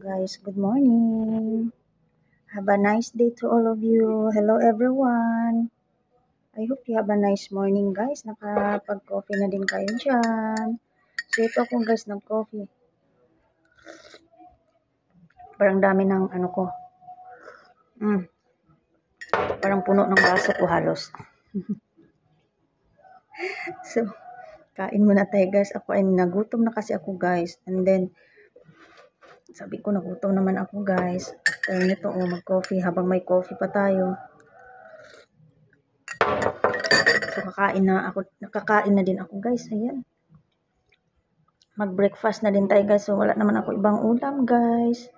Guys, good morning. Have a nice day to all of you. Hello everyone. I hope you have a nice morning guys. Nakapag-coffee na din kayo dyan. So ito ako guys, nag-coffee. Parang dami ng ano ko. Parang puno ng baso ko halos. So, kain muna tayo guys. Ako ay nagutom na kasi ako guys. And then, sabi ko nagutom naman ako guys. After nito, mag-coffee habang may coffee pa tayo. So, nakakain na din ako guys. Ayan. Mag-breakfast na din tayo guys. So, wala naman ako ibang ulam guys.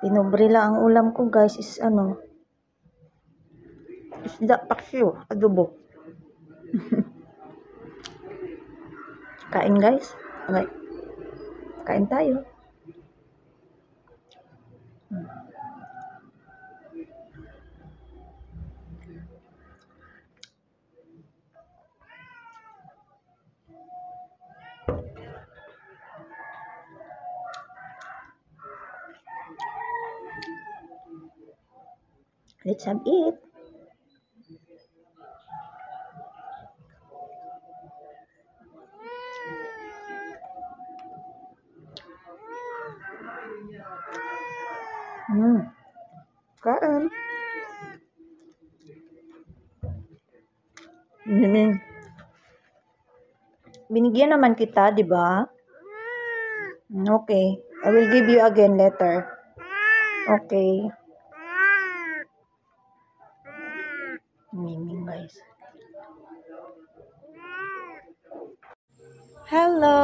Pinobrila ang ulam ko guys is isda paksiw, adobo. Kain guys. Okay. Kain tayo. Let's have it. Kain. Binigyan naman kita, di ba? Okay. I will give you again later. Okay. Miming guys. Hello.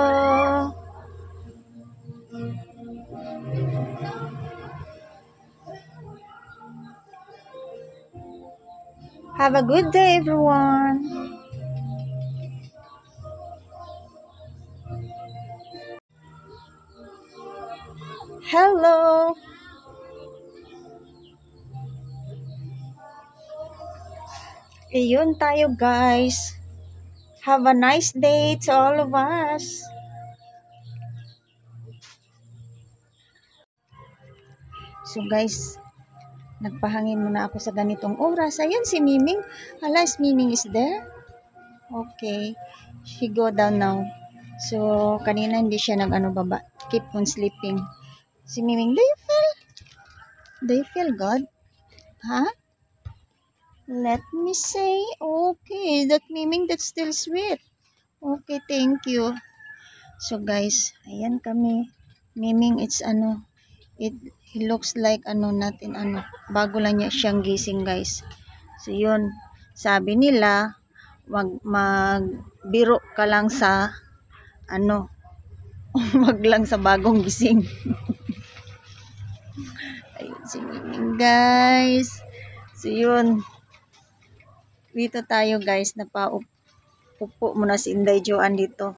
Have a good day, everyone. Hello. Ayun tayo, guys. Have a nice day to all of us. So, guys, nagpahangin muna ako sa ganitong oras. Ayan si Miming. Hala, is Miming is there? Okay. She go down now. So, kanina hindi siya baba. Keep on sleeping. Si Miming, do you feel good? Huh? Let me say, okay, that Miming, that's still sweet. Okay, thank you. So, guys, ayan kami. Miming, it's it looks like bago lang niya siyang gising, guys. So, yun. Sabi nila, magbiro ka lang sa wag lang sa bagong gising. Ayun si Miming, guys. So, yun. Dito tayo, guys. Napaupo muna si Inday Joan dito.